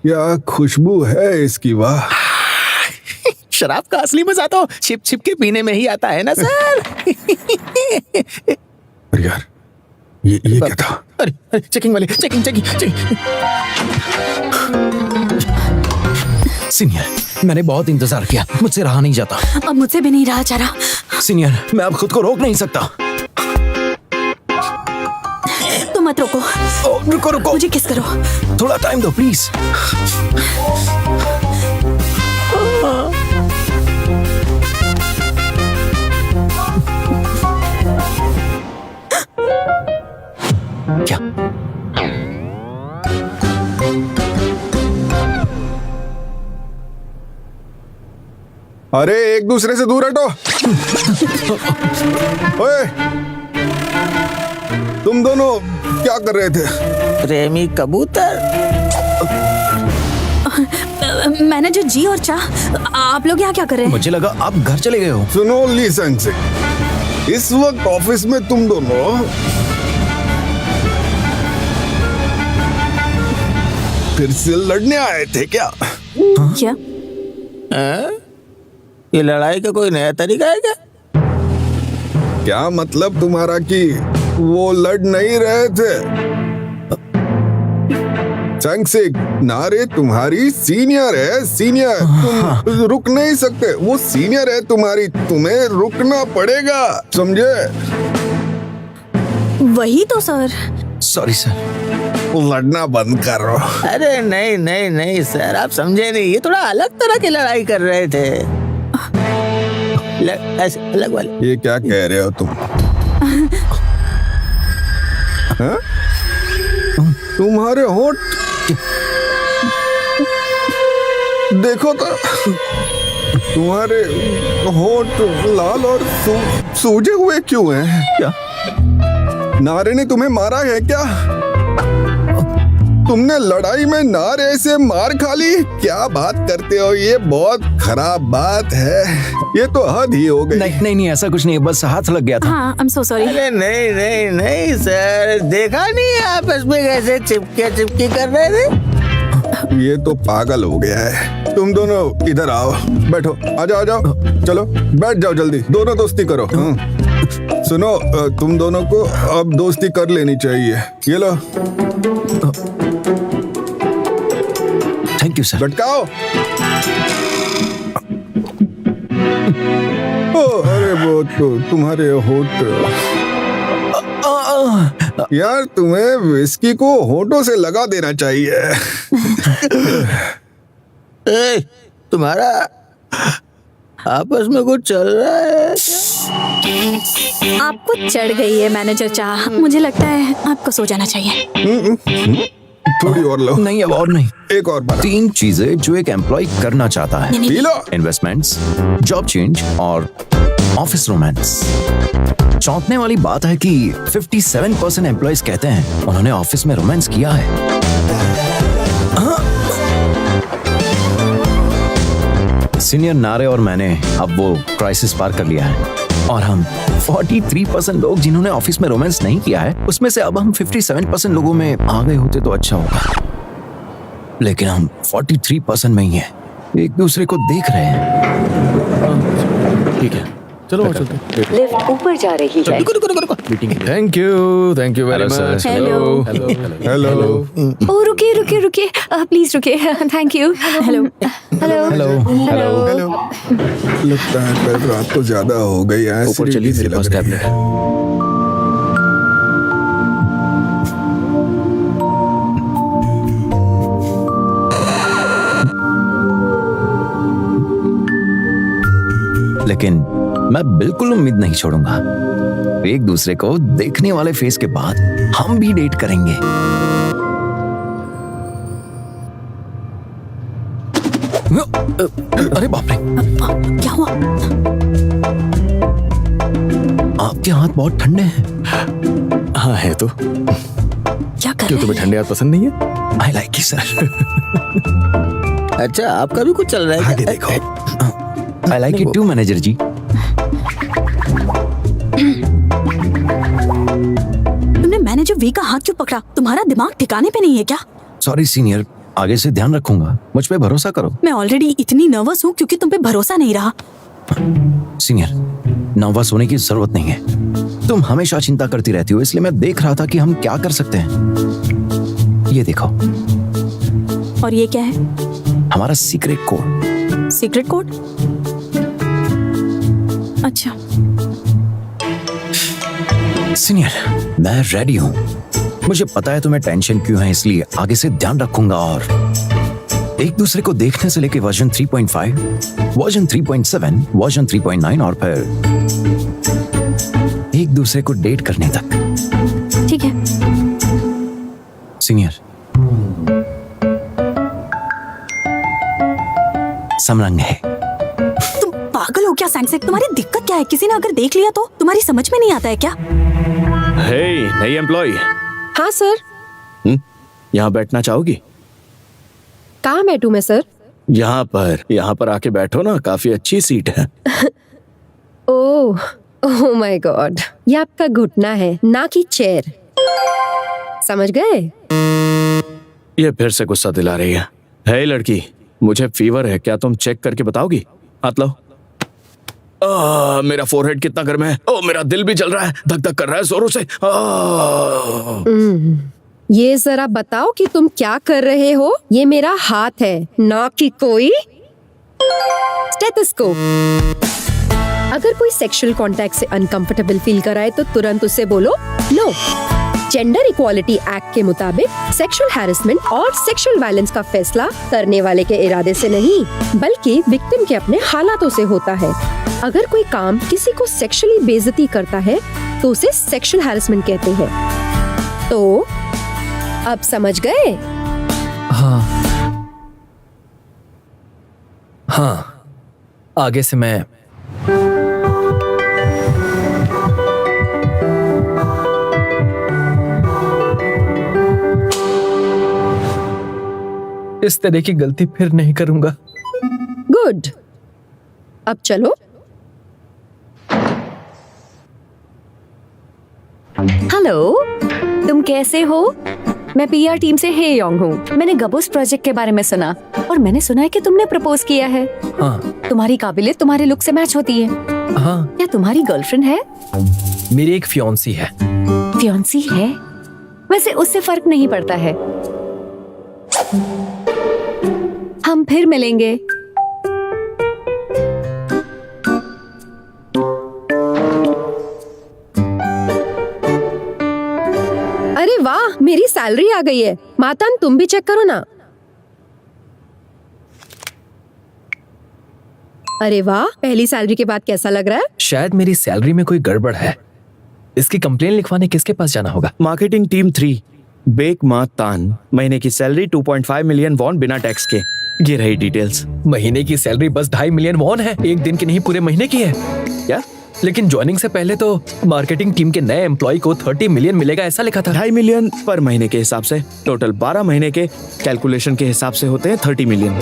क्या खुशबू है इसकी, वाह। शराब का असली मजा तो छिप छिप के पीने में ही आता है ना सर। अरे यार, ये क्या था? अरे चेकिंग वाले, चेकिंग। सीनियर, मैंने बहुत इंतजार किया, मुझसे रहा नहीं जाता। अब मुझसे भी नहीं रहा जा रहा। सीनियर, मैं अब खुद को रोक नहीं सकता। तो मत रोको। रुको। मुझे किस करो। थोड़ा टाइम दो प्लीज। क्या? अरे एक दूसरे से दूर हटो। ओए, तुम दोनों क्या कर रहे थे? प्रेमी कबूतर। मैनेजर जी और चा, आप लोग यहाँ क्या कर रहे हैं? मुझे लगा आप घर चले गए हो। सुनो ली सेंसे, इस वक्त ऑफिस में तुम दोनों फिर से लड़ने आए थे क्या? क्या? ये लड़ाई का कोई नया तरीका है क्या? क्या मतलब तुम्हारा कि वो लड़ नहीं रहे थे? सेंगसिक, नारे तुम्हारी सीनियर है, सीनियर। तुम रुक नहीं सकते, वो सीनियर है तुम्हारी, तुम्हें रुकना पड़ेगा, समझे? वही तो सर। Sorry sir. लड़ना बंद करो। अरे नहीं सर, आप समझे नहीं, ये थोड़ा अलग तरह की लड़ाई कर रहे थे। ऐसे अलग वाले। ये क्या कह रहे हो तुम? हाँ? तुम्हारे होंठ देखो तो, तुम्हारे होंठ लाल और सूजे हुए क्यों हैं? क्या? नारे ने तुम्हें मारा है क्या? तुमने लड़ाई में नारे से मार खा ली? क्या बात करते हो, ये बहुत खराब बात है, ये तो हद ही हो गई। नहीं ऐसा कुछ नहीं, बस हाथ लग गया था। हाँ, आई एम सो सॉरी। अरे नहीं सर, देखा नहीं आपस में कैसे चिपके कर रहे थे। ये तो पागल हो गया है। तुम दोनों इधर आओ, बैठो, आ जाओ, चलो बैठ जाओ जल्दी, दोनों दोस्ती करो। सुनो, तुम दोनों को अब दोस्ती कर लेनी चाहिए। ये लो, थैंक यू सर। लटकाओ। अरे वो तो तुम्हारे होठ, यार तुम्हें विस्की को होठों से लगा देना चाहिए। तुम्हारा आपस में कुछ चल रहा है? आपको चढ़ गई है मैनेजर चाह, मुझे लगता है आपको सो जाना चाहिए। थोड़ी और लो। नहीं, अब और नहीं, एक और बार। 3 चीजें जो एक एम्प्लॉय करना चाहता है। P low. Investments, job change और ऑफिस रोमांस। चौंकने वाली बात है कि 57% एम्प्लॉयज कहते हैं उन्होंने ऑफिस में रोमांस किया है। सीनियर नारे और मैंने अब वो क्राइसिस पार कर लिया है और हम 43% लोग जिन्होंने ऑफिस में रोमांस नहीं किया है, उसमें से अब हम 57% लोगों में आ गए होते तो अच्छा होगा, लेकिन हम 43% में ही हैं, एक दूसरे को देख रहे हैं। ठीक है, चलो चलते हैं। लिफ्ट ऊपर जा रही है। रुको। Thank you very much. Hello. ओ रुकिए, प्लीज रुकिए। Thank you. हेलो। लगता है कल रात को ज्यादा हो गई है। ऊपर चलिए, मेरे पास टैबलेट है। लेकिन मैं बिल्कुल उम्मीद नहीं छोड़ूंगा। एक दूसरे को देखने वाले फेस के बाद हम भी डेट करेंगे। अरे बाप रे, क्या हुआ? आपके हाथ बहुत ठंडे हैं। हाँ है तो। क्या कर क्यों, रहे तुम्हें हैं? ठंडे हाथ पसंद नहीं है? I like you sir. अच्छा, आपका भी कुछ चल रहा है? आगे देखो। I like it to manager ji. तुमने मैनेजर वी का हाथ क्यों पकड़ा? तुम्हारा दिमाग ठिकाने पे नहीं है क्या? सॉरी सीनियर, आगे से ध्यान रखूंगा, मुझ पे भरोसा करो। मैं ऑलरेडी इतनी नर्वस हूँ क्योंकि तुम पे भरोसा नहीं रहा। सीनियर, नर्वस होने की जरूरत नहीं है। तुम हमेशा चिंता करती रहती हो, इसलिए मैं देख रहा था कि हम क्या कर सकते हैं। ये देखो। और ये क्या है? हमारा सीक्रेट कोड। Secret code? अच्छा। सीनियर, मैं रेडी हूँ। मुझे पता है तुम्हें टेंशन क्यों है, इसलिए आगे से ध्यान रखूंगा और एक दूसरे को देखने से लेके वर्जन 3.5, वर्जन 3.7, वर्जन 3.9 और फिर एक दूसरे को डेट करने तक। ठीक है। सीनियर, समरंग है। तुम पागल हो क्या सैंगसेक? तुम्हारी दिक्कत क्या है? किसी ने अगर देख लिया तो? तुम्हारी समझ में नहीं आता है क्या? हे, नई एम्प्लॉय। हाँ सर। यहाँ बैठना चाहोगी? कहाँ बैठूं मैं सर? यहाँ पर आके बैठो ना, काफी अच्छी सीट है। ओह माय गॉड, ये आपका घुटना है ना कि चेयर। समझ गए? ये फिर से गुस्सा दिला रही है। हे लड़की, मुझे फीवर है, क्या तुम चेक करके बताओगी? हाथ लो। मेरा फोरहेड कितना गर्म है। मेरा दिल भी चल रहा है, धक धक कर रहा है जोरों से। ये जरा बताओ कि तुम क्या कर रहे हो? ये मेरा हाथ है, ना कि कोई स्टेथोस्कोप। अगर कोई सेक्सुअल कांटेक्ट से अनकंफर्टेबल फील कराए तो तुरंत उसे बोलो नो। जेंडर इक्वालिटी एक्ट के मुताबिक सेक्सुअल हैरेसमेंट और सेक्सुअल वायलेंस का फैसला करने वाले के इरादे से नहीं, बल्कि विक्टिम के अपने हालातों से होता है। अगर कोई काम किसी को सेक्सुअली बेइज्जती करता है तो उसे सेक्सुअल हैरेसमेंट कहते हैं। तो अब समझ गए? हाँ, आगे से मैं इस तरह की गलती फिर नहीं करूंगा। गुड। अब चलो। हेलो, तुम कैसे हो? मैं पीआर टीम से हे योंग हूँ। मैंने गबोस प्रोजेक्ट के बारे में सुना और मैंने सुना है कि तुमने प्रपोज किया है। हाँ। तुम्हारी काबिलियत तुम्हारे लुक से मैच होती है। हाँ। क्या तुम्हारी गर्लफ्रेंड है? मेरी एक फियांसी है। फियांसी है? वैसे उससे फर्क नहीं पड़ता है। हम फिर मिलेंगे। अरे वाह, मेरी सैलरी आ गई है। मातान, तुम भी चेक करो ना। अरे वाह, पहली सैलरी के बाद कैसा लग रहा है? शायद मेरी सैलरी में कोई गड़बड़ है। इसकी कंप्लेन लिखवाने किसके पास जाना होगा? मार्केटिंग टीम 3, बेक मा तान। महीने की सैलरी 2.5 मिलियन वॉन बिना टैक्स के। ये रही डिटेल्स। महीने की सैलरी बस 2.5 मिलियन वॉन है, एक दिन की नहीं, पूरे महीने की है। क्या? लेकिन ज्वाइनिंग से पहले तो मार्केटिंग टीम के नए एम्प्लॉय को 30 मिलियन मिलेगा, ऐसा लिखा था। 2.5 मिलियन पर महीने के हिसाब से, टोटल 12 महीने के कैलकुलेशन के हिसाब से होते हैं 30 मिलियन।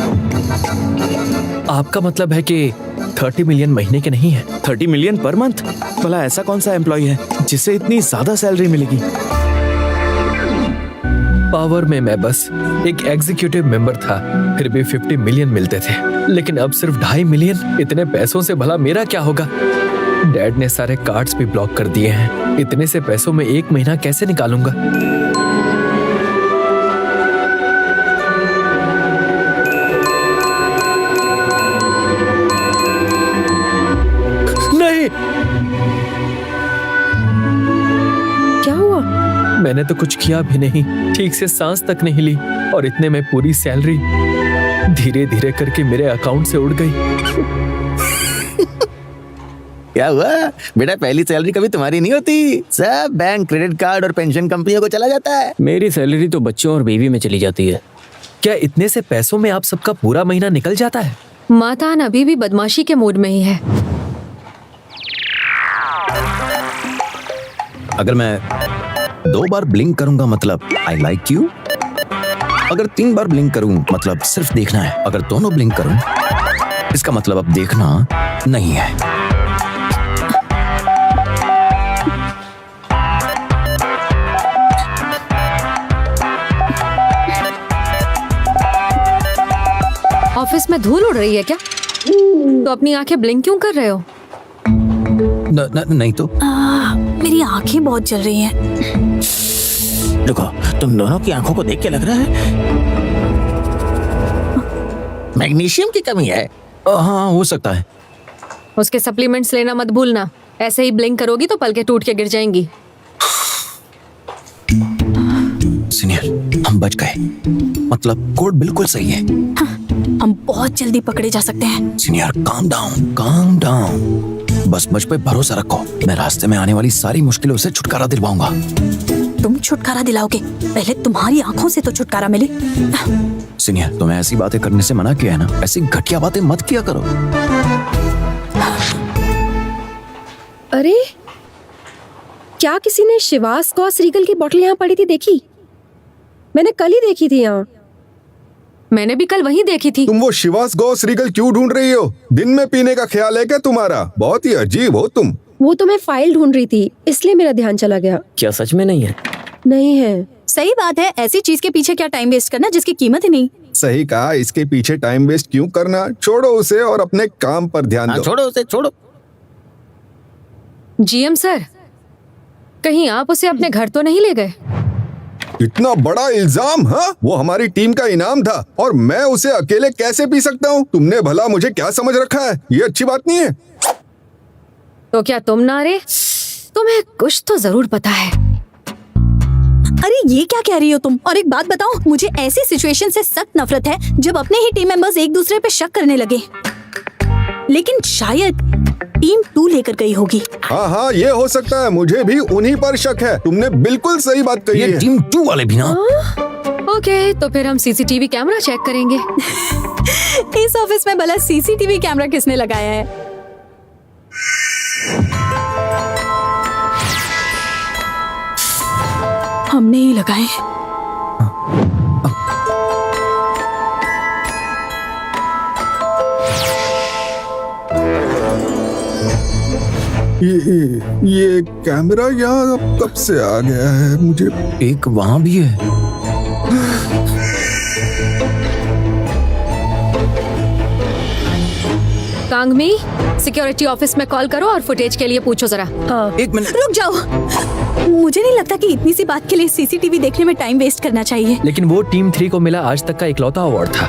आपका मतलब है कि 30 मिलियन महीने के नहीं है? 30 मिलियन पर मंथ? भला ऐसा कौन सा एम्प्लॉय है जिससे इतनी ज्यादा सैलरी मिलेगी? पावर में मैं बस एक एग्जीक्यूटिव मेंबर था, फिर भी 50 मिलियन मिलते थे, लेकिन अब सिर्फ 2.5 मिलियन। इतने पैसों से भला मेरा क्या होगा? डैड ने सारे कार्ड्स भी ब्लॉक कर दिए हैं। इतने से पैसों में एक महीना कैसे निकालूंगा? नहीं, क्या हुआ? मैंने तो कुछ किया भी नहीं, ठीक से सांस तक नहीं ली, और इतने में पूरी सैलरी धीरे धीरे करके मेरे अकाउंट से उड़ गई। क्या हुआ बेटा? पहली सैलरी कभी तुम्हारी नहीं होती, सब बैंक, क्रेडिट कार्ड और पेंशन कंपनियों को चला जाता है। मेरी सैलरी तो बच्चों और बीवी में चली जाती है। क्या इतने से पैसों में आप सबका पूरा महीना निकल जाता है? मातान अभी भी बदमाशी के मूड में ही है। अगर मैं 2 बार ब्लिंक करूंगा मतलब आई लाइक यू। अगर 3 बार ब्लिंक करूं मतलब सिर्फ देखना है। अगर दोनों ब्लिंक करूं इसका मतलब अब देखना नहीं है। ऑफिस में धूल उड़ रही है क्या? तो अपनी आंखें ब्लिंक क्यों कर रहे हो? नहीं तो मेरी आंखें बहुत जल रही हैं। देखो, तुम दोनों की आंखों को देख के लग रहा है मैग्नीशियम की कमी है। हाँ हो सकता है। उसके सप्लीमेंट्स लेना मत भूलना। ऐसे ही ब्लिंक करोगी तो पलकें टूट के गिर जाएंगी। सीनियर हम बच गए, मतलब कोड बिल्कुल सही है। हम बहुत जल्दी पकड़े जा सकते हैं। सीनियर काम डाउन, बस मुझ पे भरोसा रखो। मैं रास्ते में आने वाली सारी मुश्किलों से छुटकारा दिलवाऊंगा। तुम छुटकारा दिलाओगे? पहले तुम्हारी आंखों से तो छुटकारा मिले। सीनियर तुम्हें ऐसी बातें करने से मना किया है ना, ऐसी घटिया बातें मत किया करो। अरे क्या किसी ने शिवास गॉस रीगल की बोतल यहाँ पड़ी थी देखी? मैंने कल ही देखी थी यहाँ। मैंने भी कल वहीं देखी थी। तुम वो शिवास गॉस रीगल क्यों ढूंढ रही हो? दिन में पीने का ख्याल है क्या तुम्हारा? बहुत ही अजीब हो तुम। वो तो मैं फाइल ढूंढ रही थी, इसलिए मेरा ध्यान चला गया। क्या सच में नहीं है? नहीं है। सही बात है, ऐसी चीज के पीछे क्या टाइम वेस्ट करना जिसकी कीमत ही नहीं। सही कहा, इसके पीछे टाइम वेस्ट क्यों करना? छोड़ो उसे और अपने काम पर ध्यान दो। छोड़ो उसे, छोड़ो। जीएम सर, कहीं आप उसे अपने घर तो नहीं ले गए? इतना बड़ा इल्जाम? हाँ, वो हमारी टीम का इनाम था और मैं उसे अकेले कैसे पी सकता हूँ? तुमने भला मुझे क्या समझ रखा है? ये अच्छी बात नहीं है। तो क्या तुम नारे? तुम्हें कुछ तो जरूर पता है। अरे ये क्या कह रही हो तुम? और एक बात बताओ, मुझे ऐसी सिचुएशन से सख्त नफरत है जब अपने ही टीम मेंबर्स एक दूसरे पे शक करने लगे। लेकिन शायद टीम 2 लेकर गई होगी। हाँ, ये हो सकता है। मुझे भी उन्हीं पर शक है। तुमने बिल्कुल सही बात कही ये है। टीम 2 वाले भी ना। ओके, तो फिर हम सीसीटीवी कैमरा चेक करेंगे। इस ऑफिस में भला सीसीटीवी कैमरा किसने लगाया है? हमने ही लगाए। ये कैमरा यहाँ कब से आ गया है? मुझे एक वहां भी है। कांगमी, सिक्योरिटी ऑफिस में कॉल करो और फुटेज के लिए पूछो जरा। हाँ। एक मिनट रुक जाओ। मुझे नहीं लगता कि इतनी सी बात के लिए सीसीटीवी देखने में टाइम वेस्ट करना चाहिए। लेकिन वो टीम 3 को मिला आज तक का इकलौता अवार्ड था।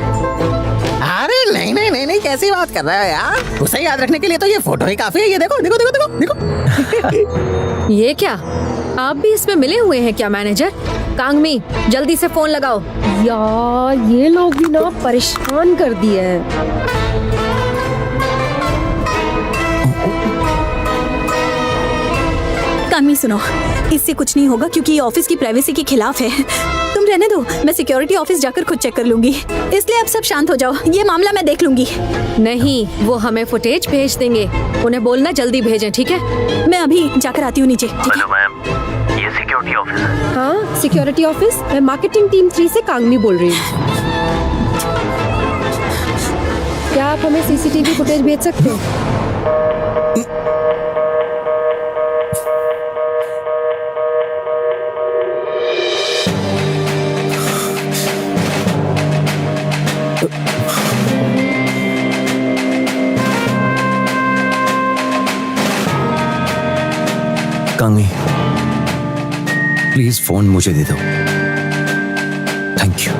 अरे नहीं, कैसी बात कर रहा है यार? उसे याद रखने के लिए तो ये फोटो ही काफी है। ये देखो देखो देखो देखो देखो। ये क्या, आप भी इसमें मिले हुए हैं क्या मैनेजर? कांगमी, जल्दी से फोन लगाओ। यार ये लोग भी ना परेशान कर दिए हैं। कामी सुनो, इससे कुछ नहीं होगा क्योंकि ये ऑफिस की प्राइवेसी के खिलाफ है। तुम रहने दो, मैं सिक्योरिटी ऑफिस जाकर खुद चेक कर लूंगी। इसलिए अब सब शांत हो जाओ, ये मामला मैं देख लूंगी। नहीं, वो हमें फुटेज भेज देंगे। उन्हें बोलना जल्दी भेजें, ठीक है? मैं अभी जाकर आती हूँ नीचे, ठीक है? मैम, ये सिक्योरिटी ऑफिस है। हाँ, सिक्योरिटी ऑफिस। मैं मार्केटिंग टीम 3 से कांगमी बोल रही हूँ। क्या आप हमें सीसीटीवी फुटेज भेज सकते हैं? कांगी, प्लीज फोन मुझे दे दो। Thank you.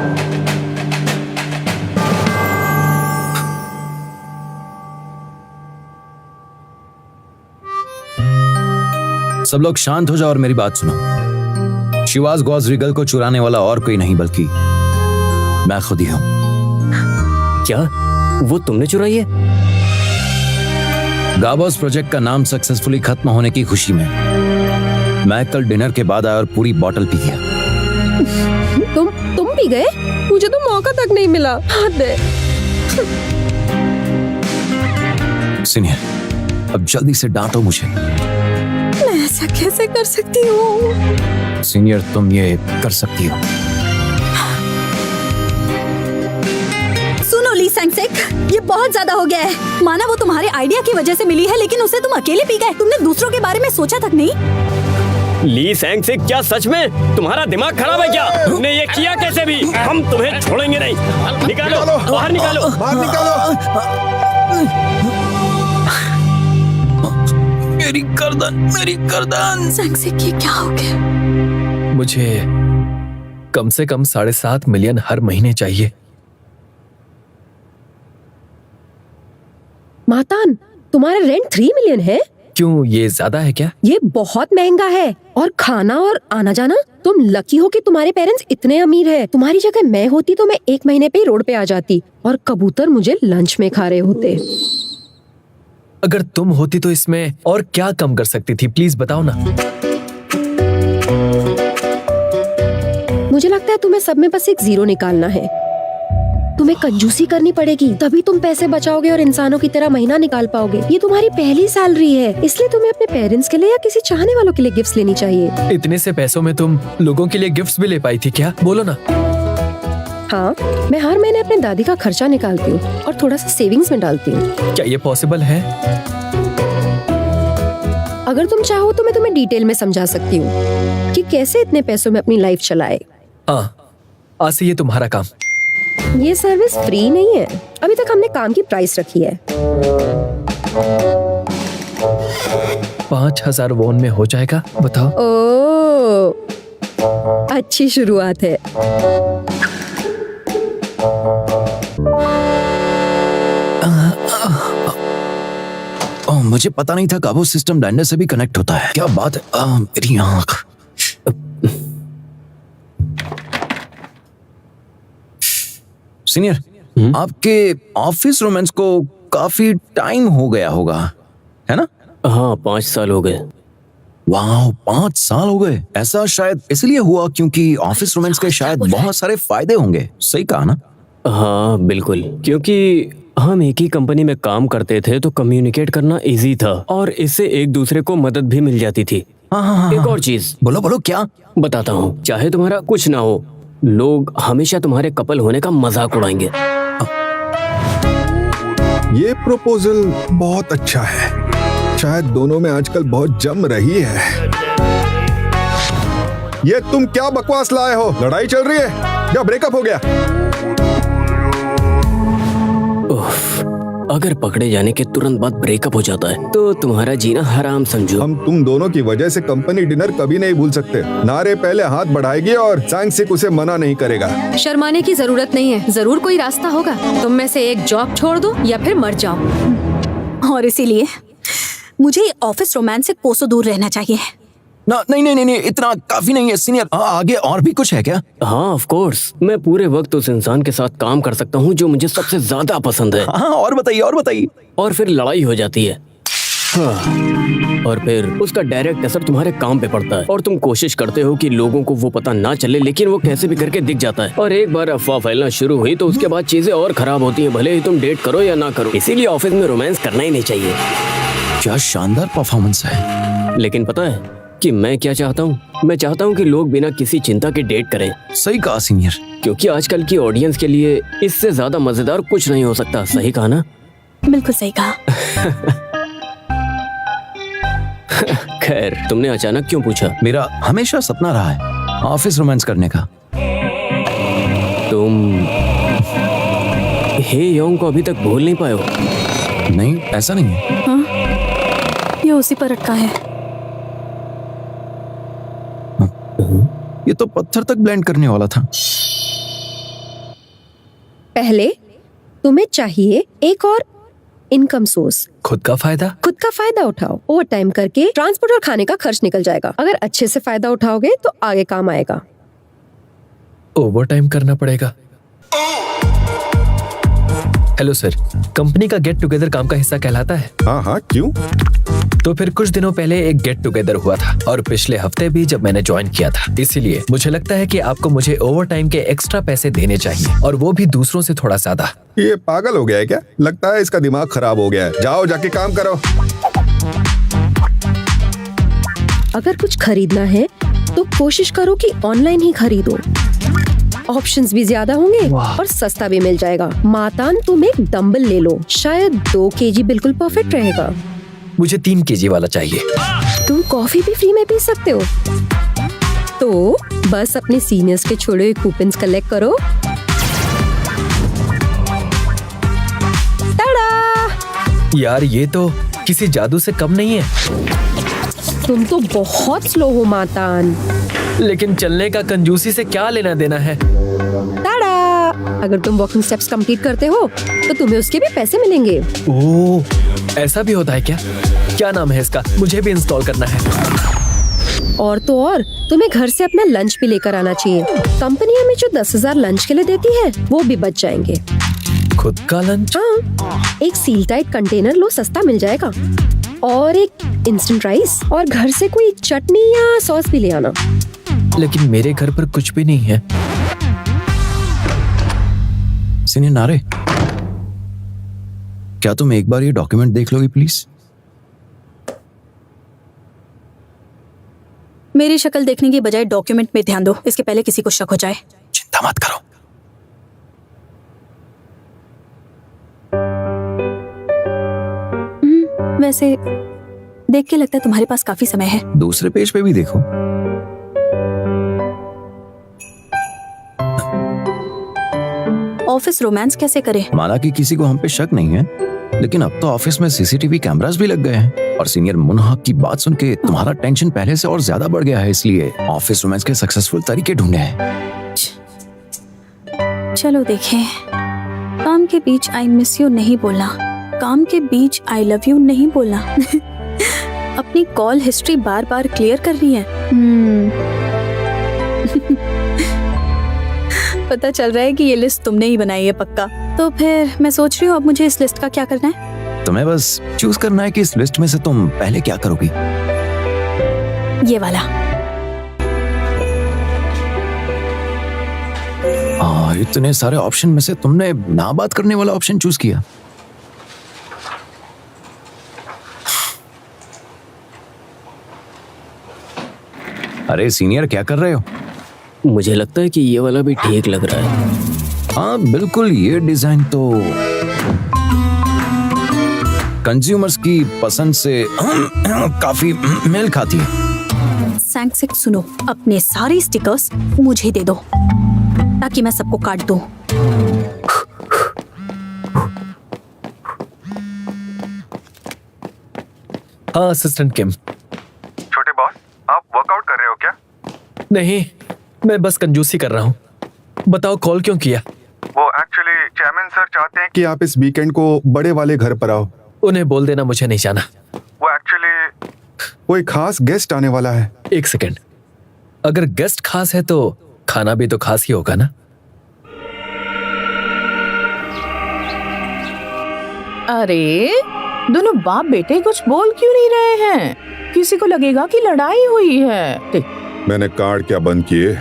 सब लोग शांत हो जाओ और मेरी बात सुनो। शिवास गॉस रीगल को चुराने वाला और कोई नहीं बल्कि मैं खुद ही हूं। क्या वो तुमने चुराई है? गाबोस प्रोजेक्ट का नाम सक्सेसफुली खत्म होने की खुशी में मैं कल डिनर के बाद आया और पूरी बोतल पी गया। तुम भी गए? मुझे तो मौका तक नहीं मिला। हद है। सीनियर, अब जल्दी से डांटो मुझे। मैं ऐसा कैसे कर सकती हूँ? सीनियर, तुम ये कर सकती हो। सुनो ली सैंगसेक, ये बहुत ज्यादा हो गया है। माना वो तुम्हारे आइडिया की वजह से मिली है, लेकिन उसे तुम अकेले पी गए। तुमने दूसरों के बारे में सोचा तक नहीं। ली सैंग से क्या सच में तुम्हारा दिमाग खराब है क्या? तुमने ये किया कैसे भी? हम तुम्हें छोड़ेंगे नहीं। निकालो बाहर निकालो। बाहर निकालो। मेरी गर्दन। सैंगसिक, ये क्या हो गया? मुझे कम से कम 7.5 मिलियन हर महीने चाहिए। मातान, तुम्हारा रेंट 3 मिलियन है? क्यों, ये ज्यादा है क्या? ये बहुत महंगा है। और खाना और आना जाना, तुम लकी हो कि तुम्हारे पेरेंट्स इतने अमीर हैं। तुम्हारी जगह मैं होती तो मैं 1 महीने पे ही रोड पे आ जाती और कबूतर मुझे लंच में खा रहे होते। अगर तुम होती तो इसमें और क्या कम कर सकती थी, प्लीज बताओ ना। मुझे लगता है तुम्हें सब में बस एक 0 निकालना है। तुम्हें कंजूसी करनी पड़ेगी, तभी तुम पैसे बचाओगे और इंसानों की तरह महीना निकाल पाओगे। ये तुम्हारी पहली सैलरी है, इसलिए तुम्हें अपने पेरेंट्स के लिए या किसी चाहने वालों के लिए गिफ्ट्स लेनी चाहिए। इतने से पैसों में तुम लोगों के लिए गिफ्ट्स भी ले पाई थी क्या? बोलो ना। हाँ, मैं हर महीने अपने दादी का खर्चा निकालती हूँ और थोड़ा सा सेविंग्स में डालती हूँ। क्या ये पॉसिबल है? अगर तुम चाहो तो मैं तुम्हें डिटेल में समझा सकती हूँ कि कैसे इतने पैसों में अपनी लाइफ चलाए। हाँ, आज से ये तुम्हारा काम। ये सर्विस फ्री नहीं है। अभी तक हमने काम की प्राइस रखी है। 5,000 वॉन में हो जाएगा? बताओ। ओ, अच्छी शुरुआत है। मुझे पता नहीं था कि वो सिस्टम ब्लेंडर से भी कनेक्ट होता है। क्या बात है। मेरी आँख। सीनियर, आपके ऑफिस रोमांस को काफी टाइम हो गया होगा, है ना? हाँ, 5 साल हो गए। वाह, 5 साल हो गए। ऐसा शायद इसलिए हुआ क्योंकि ऑफिस रोमांस के शायद बहुत सारे फायदे होंगे। सही कहा ना? हाँ बिल्कुल, क्योंकि हम एक ही कंपनी में काम करते थे तो कम्युनिकेट करना इजी था और इससे एक दूसरे को मदद भी मिल जाती थी। एक और चीज। बोलो क्या? बताता हूँ। चाहे तुम्हारा कुछ ना हो, लोग हमेशा तुम्हारे कपल होने का मजाक उड़ाएंगे। ये प्रपोजल बहुत अच्छा है। शायद दोनों में आजकल बहुत जम रही है। ये तुम क्या बकवास लाए हो? लड़ाई चल रही है या ब्रेकअप हो गया? अगर पकड़े जाने के तुरंत बाद ब्रेकअप हो जाता है तो तुम्हारा जीना हराम समझो। हम तुम दोनों की वजह से कंपनी डिनर कभी नहीं भूल सकते। नारे पहले हाथ बढ़ाएगी और सैंगसिक उसे मना नहीं करेगा। शर्माने की जरूरत नहीं है, जरूर कोई रास्ता होगा। तुम में से एक जॉब छोड़ दो या फिर मर जाओ। और इसीलिए मुझे ऑफिस रोमांस से कोसों दूर रहना चाहिए। नहीं, इतना काफी नहीं है सीनियर। आगे और भी कुछ है क्या? हाँ ऑफ कोर्स, मैं पूरे वक्त उस इंसान के साथ काम कर सकता हूँ जो मुझे सबसे ज्यादा पसंद है। हाँ, और बताइए। और फिर लड़ाई हो जाती है। हाँ। और फिर उसका डायरेक्ट असर तुम्हारे काम पे पड़ता है और तुम कोशिश करते हो कि लोगों को वो पता ना चले, लेकिन वो कैसे भी करके दिख जाता है। और एक बार अफवाह फैलना शुरू हुई तो उसके बाद चीजें और खराब होती हैं, भले ही तुम डेट करो या ना करो। इसीलिए ऑफिस में रोमांस करना ही नहीं चाहिए। क्या शानदार परफॉर्मेंस है। लेकिन पता है कि मैं क्या चाहता हूँ? मैं चाहता हूँ कि लोग बिना किसी चिंता के डेट करें। सही कहा सीनियर, क्योंकि आजकल की ऑडियंस के लिए इससे ज्यादा मजेदार कुछ नहीं हो सकता। सही कहा ना? बिल्कुल सही कहा। खैर, तुमने अचानक क्यों पूछा? मेरा हमेशा सपना रहा है ऑफिस रोमांस करने का। तुम हे योंग को अभी तक भूल नहीं पाए हो? नहीं, ऐसा नहीं है। हाँ? ये उसी पर अटका है। ये तो पत्थर तक ब्लेंड करने वाला था। पहले तुम्हें चाहिए एक और इनकम सोर्स। खुद का फायदा उठाओ। ओवर टाइम करके ट्रांसपोर्ट और खाने का खर्च निकल जाएगा। अगर अच्छे से फायदा उठाओगे तो आगे काम आएगा। ओवर टाइम करना पड़ेगा। हेलो सर, कंपनी का गेट टुगेदर काम का हिस्सा कहलाता है। हाँ, क्यों? तो फिर कुछ दिनों पहले एक गेट टुगेदर हुआ था और पिछले हफ्ते भी जब मैंने ज्वाइन किया था। इसीलिए मुझे लगता है कि आपको मुझे ओवर टाइम के एक्स्ट्रा पैसे देने चाहिए, और वो भी दूसरों से थोड़ा ज्यादा। ये पागल हो गया है क्या? लगता है इसका दिमाग खराब हो गया है। जाओ जाके काम करो। अगर कुछ खरीदना है तो कोशिश करो कि ऑनलाइन ही खरीदो। ऑप्शंस भी ज्यादा होंगे और सस्ता भी मिल जाएगा। मातान, तुम एक डंबल ले लो, शायद 2 kg बिल्कुल परफेक्ट रहेगा। मुझे 3 kg वाला चाहिए। तुम कॉफी भी फ्री में पी सकते हो। तो बस अपने सीनियर्स के छोड़े हुए कूपन्स कलेक्ट करो यार ये तो किसी जादू से कम नहीं है। तुम तो बहुत स्लो हो मातान। लेकिन चलने का कंजूसी से क्या लेना देना है? टाडा! अगर तुम वॉकिंग स्टेप्स कंप्लीट करते हो तो तुम्हें उसके भी पैसे मिलेंगे। ओह, ऐसा भी होता है क्या? क्या नाम है इसका? मुझे भी इंस्टॉल करना है। और तो और तुम्हें घर से अपना लंच भी लेकर आना चाहिए। कंपनी हमें जो 10,000 लंच के लिए देती है वो भी बच जाएंगे। खुद का लंच? हाँ, एक सील टाइट कंटेनर लो, सस्ता मिल जाएगा। और एक इंस्टेंट राइस और घर से कोई चटनी या सॉस भी ले आना। लेकिन मेरे घर पर कुछ भी नहीं है। सीनियर नारे, क्या तुम एक बार ये डॉक्यूमेंट देख लोगी प्लीज? मेरी शक्ल देखने की बजाय डॉक्यूमेंट में ध्यान दो, इसके पहले किसी को शक हो जाए। चिंता मत करो। वैसे देख के लगता है तुम्हारे पास काफी समय है। दूसरे पेज पे भी देखो। ऑफिस रोमांस कैसे करें? माना कि किसी को हम पे शक नहीं है, लेकिन अब तो ऑफिस में सीसीटीवी कैमरास भी लग गए हैं। और सीनियर मुनहक की बात सुन के तुम्हारा टेंशन पहले से और ज्यादा बढ़ गया है, इसलिए ऑफिस रोमांस के सक्सेसफुल तरीके ढूंढे हैं। चलो देखें। काम के बीच आई मिस यू नहीं बोलना, काम के बीच आई लव यू नहीं बोलना। अपनी कॉल हिस्ट्री बार बार क्लियर करनी है। पता चल रहा है कि ये लिस्ट तुमने ही बनाई है पक्का। तो फिर मैं सोच रही हूँ अब मुझे इस लिस्ट का क्या करना है। तुम्हें बस चूज करना है कि इस लिस्ट में से तुम पहले क्या करोगी। ये वाला। इतने सारे ऑप्शन में से तुमने ना बात करने वाला ऑप्शन चूज किया। अरे सीनियर, क्या कर रहे हो? मुझे लगता है कि ये वाला भी ठीक लग रहा है। हाँ बिल्कुल, ये डिजाइन तो कंज्यूमर्स की पसंद से काफी मेल खाती है। सैंक्सिक सुनो, अपने सारे स्टिकर्स मुझे दे दो ताकि मैं सबको काट दूं। हाँ असिस्टेंट किम। छोटे बॉस, आप वर्कआउट कर रहे हो क्या? नहीं, मैं बस कंजूसी कर रहा हूँ। बताओ कॉल क्यों किया? वो एक्चुअली चेयरमैन सर चाहते हैं कि आप इस वीकेंड को बड़े वाले घर पर आओ। उन्हें बोल देना मुझे नहीं जाना। वो एक्चुअली कोई खास गेस्ट आने वाला है। एक सेकेंड, अगर गेस्ट खास है तो खाना भी तो खास ही होगा ना। अरे दोनों बाप बेटे कुछ बोल क्यों नहीं रहे हैं? किसी को लगेगा कि लड़ाई हुई है। ठीक। मैंने कार्ड क्या बंद किए,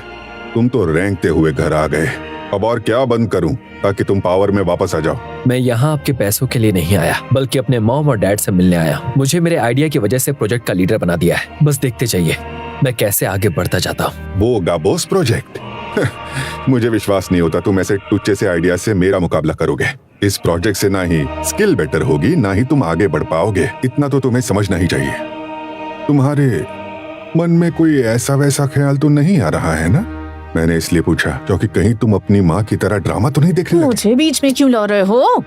तुम तो रेंगते हुए घर आ गए। अब और क्या बंद करूं ताकि तुम पावर में वापस आ जाओ। मैं यहाँ आपके पैसों के लिए नहीं आया, बल्कि अपने मॉम और डैड से मिलने आया हूँ। मुझे मेरे आइडिया की वजह से प्रोजेक्ट का लीडर बना दिया है। बस देखते जाइए मैं कैसे आगे बढ़ता जाता हूँ। वो गाबोस प्रोजेक्ट। मुझे विश्वास नहीं होता तुम ऐसे टुच्चे से आइडिया से मेरा मुकाबला करोगे। इस प्रोजेक्ट से ना ही स्किल बेटर होगी, ना ही तुम आगे बढ़ पाओगे। इतना तो तुम्हें समझना ही चाहिए। तुम्हारे मन में कोई ऐसा वैसा ख्याल तो नहीं आ रहा है ना? मैंने इसलिए पूछा क्योंकि कहीं तुम अपनी माँ की तरह ड्रामा तो नहीं देखने लगे। मुझे बीच में क्यों ला रहे हो?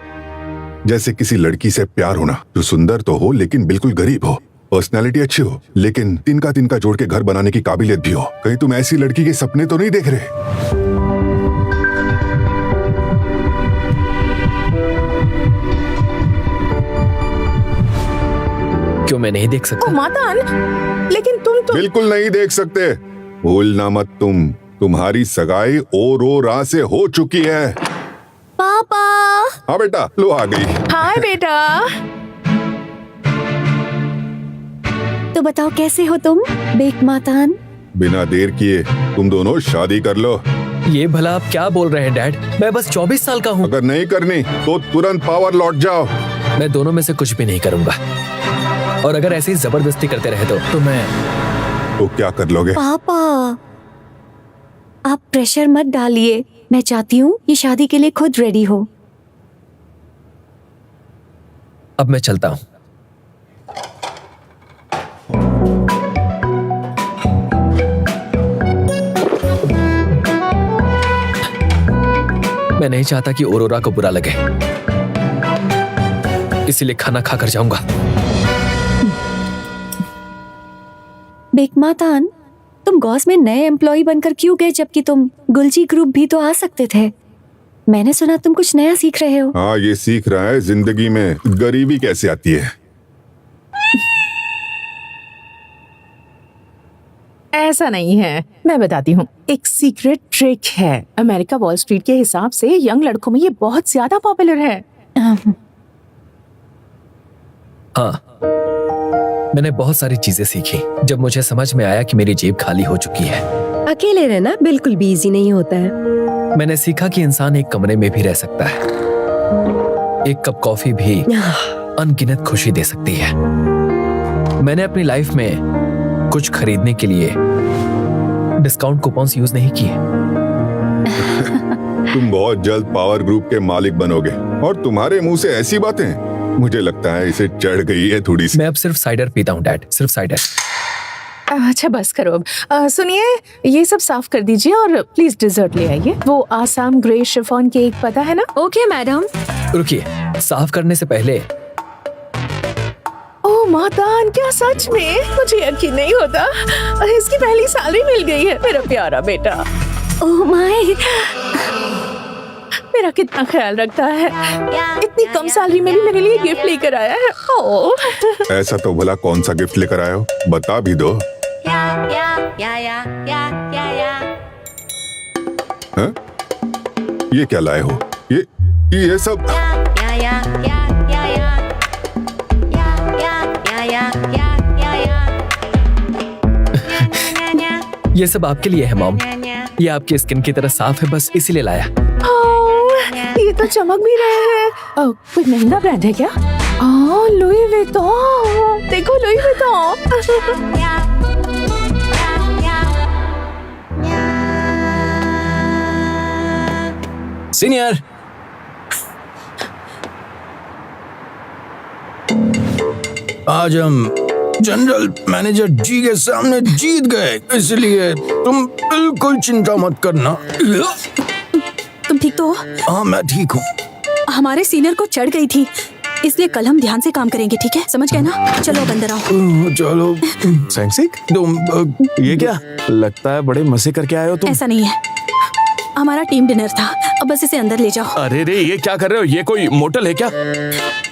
जैसे किसी लड़की से प्यार होना जो सुंदर तो हो लेकिन बिल्कुल गरीब हो, पर्सनालिटी अच्छी हो लेकिन तिनका जोड़ के घर बनाने की काबिलियत भी हो। कहीं तुम ऐसी लड़की के सपने तो नहीं देख रहे? क्यों मैं नहीं देख सकता? मातान, लेकिन तुम तो बिल्कुल नहीं देख सकते। भूलना मत, तुम्हारी सगाई ओरोरा से हो चुकी है। पापा। हाँ बेटा, लो आ गई। हाय बेटा। तो बताओ कैसे हो तुम बेक मातान? बिना देर किए तुम दोनों शादी कर लो। ये भला आप क्या बोल रहे हैं डैड? मैं बस 24 साल का हूँ। अगर नहीं करनी तो तुरंत पावर लौट जाओ। मैं दोनों में से कुछ भी नहीं करूंगा, और अगर ऐसे ही जबरदस्ती करते रहे तो मैं तो क्या कर लोगे? पापा आप प्रेशर मत डालिए। मैं चाहती हूँ ये शादी के लिए खुद रेडी हो। अब मैं चलता हूँ। मैं नहीं चाहता कि ओरोरा को बुरा लगे। इसीलिए खाना खाकर जाऊंगा। बेकमातान, तुम गॉस में नए एम्प्लॉय बनकर क्यों गए, जबकि तुम गुलजी ग्रुप भी तो आ सकते थे। मैंने सुना तुम कुछ नया सीख रहे हो। हाँ, ये सीख रहा है जिंदगी में गरीबी कैसे आती है। ऐसा नहीं है, मैं बताती हूँ। एक सीक्रेट ट्रिक है। अमेरिका वॉल स्ट्रीट के हिसाब से यंग लड़कों में ये बहुत ज्यादा पॉपुलर है। हाँ, मैंने बहुत सारी चीजें सीखी जब मुझे समझ में आया कि मेरी जेब खाली हो चुकी है। अकेले रहना बिल्कुल भी इजी नहीं होता है। मैंने सीखा कि इंसान एक कमरे में भी रह सकता है। एक कप कॉफी भी अनगिनत खुशी दे सकती है। मैंने अपनी लाइफ में कुछ खरीदने के लिए डिस्काउंट कूपन्स यूज नहीं किए। तुम बहुत जल्द पावर ग्रुप के मालिक बनोगे और तुम्हारे मुंह से ऐसी बातें, मुझे लगता है इसे चढ़ गई है थोड़ी सी। मैं अब सिर्फ साइडर पीता हूँ डैड, सिर्फ साइडर। अच्छा बस करो अब। सुनिए, ये सब साफ कर दीजिए और प्लीज डिजर्ट ले आइए। वो आसाम ग्रे शिफॉन केक पता है ना? Okay madam. रुकिए, साफ करने से पहले ओह मातान, क्या सच में? मुझे यकीन नहीं होता। इसकी पहली सैलरी मिल गई है, मेरा प्यारा बेटा। ओह माय, मेरा कितना ख्याल रखता है। इतनी कम सैलरी में भी मेरे लिए गिफ्ट लेकर आया है। ओह ऐसा तो भला कौन सा गिफ्ट लेकर आए हो, बता भी दो। हाँ? ये क्या लाए हो? ये सब ये सब आपके लिए है मॉम। ये आपकी स्किन की तरह साफ है, बस इसीलिए लाया। ये तो चमक भी रहे हैं। कोई महंगा ब्रांड है क्या? Louis Vuitton. देखो लुई विटॉन। सीनियर, आज हम जनरल मैनेजर जी के सामने जीत गए, इसलिए तुम बिल्कुल चिंता मत करना। तुम ठीक तो हो? हाँ, मैं ठीक हूँ। हमारे सीनियर को चढ़ गई थी, इसलिए कल हम ध्यान से काम करेंगे, ठीक है? समझ गए ना? चलो अब अंदर आओ। चलो। सैंक्सिक, तुम ये क्या लगता है, बड़े मजे करके आए हो तुम। ऐसा नहीं है, हमारा टीम डिनर था, अब बस इसे अंदर ले जाओ। अरे रे, ये क्या कर रहे हो? ये कोई मोटल है क्या?